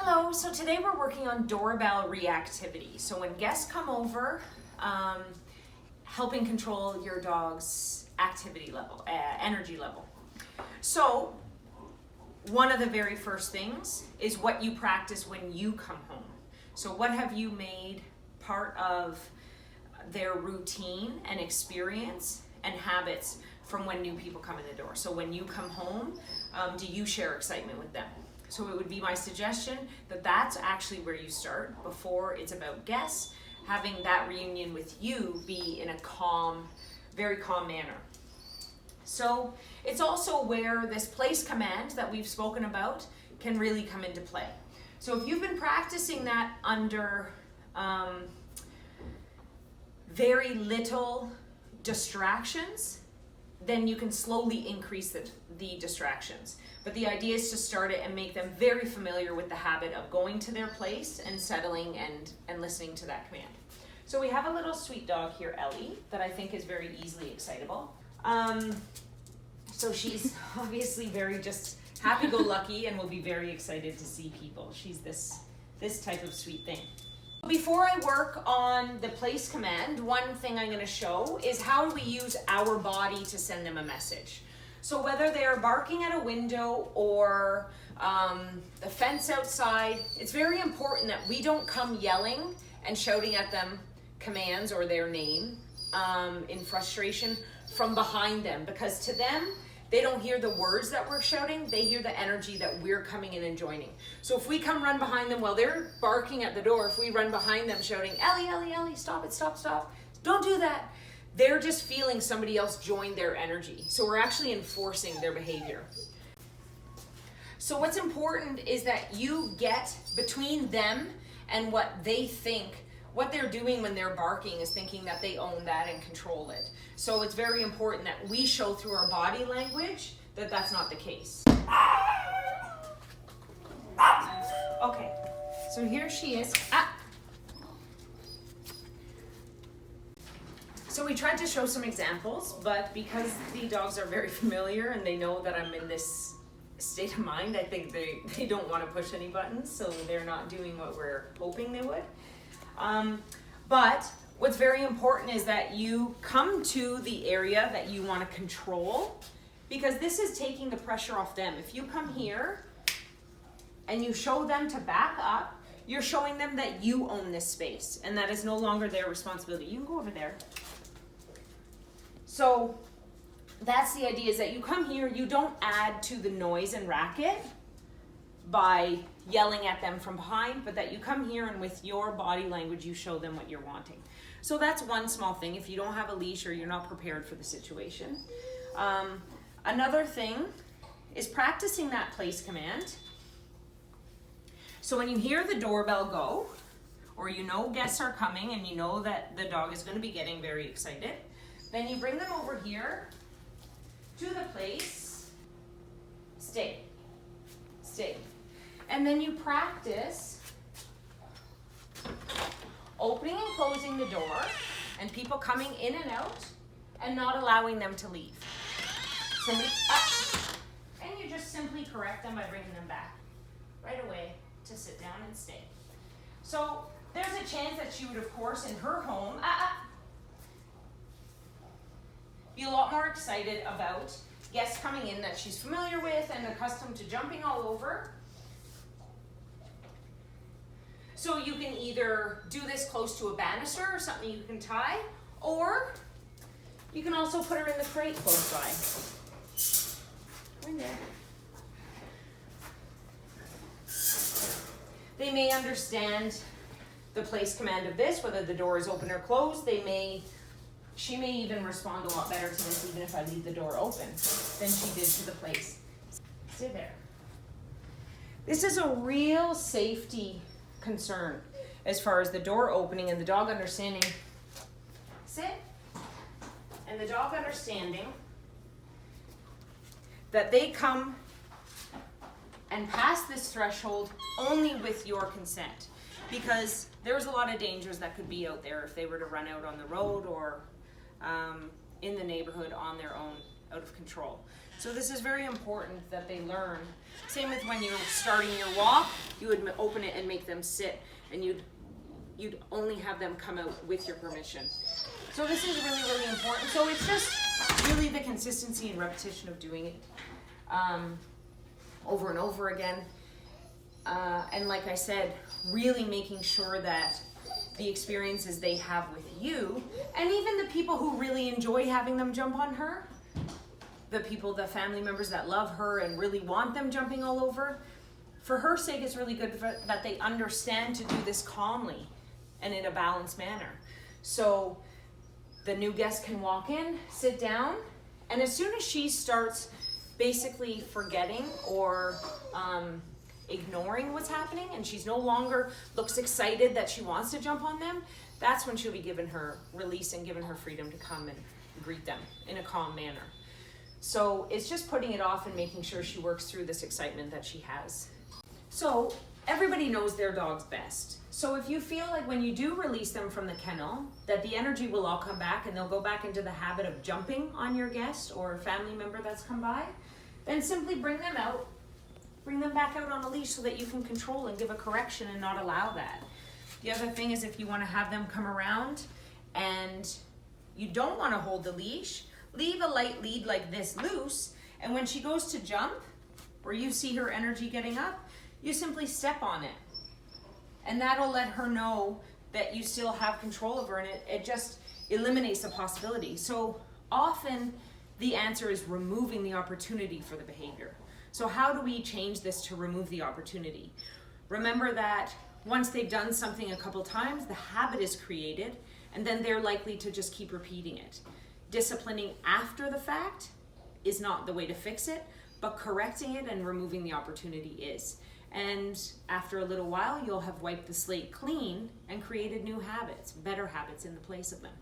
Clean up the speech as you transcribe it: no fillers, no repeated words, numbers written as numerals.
Hello, so today we're working on doorbell reactivity. So when guests come over, helping control your dog's activity level, energy level. So one of the very first things is what you practice when you come home. So what have you made part of their routine and experience and habits from when new people come in the door? So when you come home, do you share excitement with them? So it would be my suggestion that that's actually where you start before it's about guests, having that reunion with you be in a calm, very calm manner. So it's also where this place command that we've spoken about can really come into play. So if you've been practicing that under very little distractions, then you can slowly increase the distractions. But the idea is to start it and make them very familiar with the habit of going to their place and settling and listening to that command. So we have a little sweet dog here, Ellie, that I think is very easily excitable. So she's obviously very just happy-go-lucky and will be very excited to see people. She's this type of sweet thing. Before I work on the place command, one thing I'm going to show is how we use our body to send them a message. So whether they're barking at a window or the fence outside, it's very important that we don't come yelling and shouting at them commands or their name in frustration from behind them, because to them, they don't hear the words that we're shouting, they hear the energy that we're coming in and joining. So if we come run behind them while they're barking at the door, if we run behind them shouting, Ellie, Ellie, Ellie, stop it, stop, stop, don't do that. They're just feeling somebody else join their energy. So we're actually enforcing their behavior. So what's important is that you get between them and what they think. What they're doing when they're barking is thinking that they own that and control it. So it's very important that we show through our body language that that's not the case. Okay, so here she is. So we tried to show some examples, but because the dogs are very familiar and they know that I'm in this state of mind, I think they don't want to push any buttons, so they're not doing what we're hoping they would. But what's very important is that you come to the area that you want to control, because this is taking the pressure off them. If you come here and you show them to back up, you're showing them that you own this space and that is no longer their responsibility. You can go over there. So that's the idea, is that you come here, you don't add to the noise and racket by yelling at them from behind, but that you come here and with your body language, you show them what you're wanting. So that's one small thing if you don't have a leash or you're not prepared for the situation. Another thing is practicing that place command. So when you hear the doorbell go, or you know guests are coming and you know that the dog is going to be getting very excited, then you bring them over here to the place, stay, stay. And then you practice opening and closing the door and people coming in and out and not allowing them to leave. So and you just simply correct them by bringing them back right away to sit down and stay. So there's a chance that she would, of course, in her home, be a lot more excited about guests coming in that she's familiar with and accustomed to jumping all over. So you can either do this close to a banister or something you can tie, or you can also put her in the crate close by. Right there. They may understand the place command of this, whether the door is open or closed. She may even respond a lot better to this even if I leave the door open than she did to the place. Sit there. This is a real safety concern as far as the door opening and the dog understanding. Sit. And the dog understanding that they come and pass this threshold only with your consent, because there's a lot of dangers that could be out there if they were to run out on the road or in the neighborhood on their own out of control. So this is very important that they learn. Same with when you're starting your walk, you would open it and make them sit, and you'd only have them come out with your permission. So this is really, really important. So it's just really the consistency and repetition of doing it over and over again. And like I said, really making sure that the experiences they have with you, and even the people who really enjoy having them jump on her, the family members that love her and really want them jumping all over, for her sake, it's really good that they understand to do this calmly and in a balanced manner. So the new guest can walk in, sit down, and as soon as she starts basically forgetting or ignoring what's happening, and she's no longer looks excited that she wants to jump on them, that's when she'll be given her release and given her freedom to come and greet them in a calm manner. So it's just putting it off and making sure she works through this excitement that she has. So everybody knows their dog's best. So if you feel like when you do release them from the kennel, that the energy will all come back and they'll go back into the habit of jumping on your guest or family member that's come by, then simply bring them out. Bring them back out on a leash so that you can control and give a correction and not allow that. The other thing is, if you want to have them come around and you don't want to hold the leash, leave a light lead like this loose, and when she goes to jump, or you see her energy getting up, you simply step on it. And that'll let her know that you still have control over her, and it just eliminates the possibility. So often the answer is removing the opportunity for the behavior. So how do we change this to remove the opportunity? Remember that once they've done something a couple times, the habit is created, and then they're likely to just keep repeating it. Disciplining after the fact is not the way to fix it, but correcting it and removing the opportunity is. And after a little while, you'll have wiped the slate clean and created new habits, better habits in the place of them.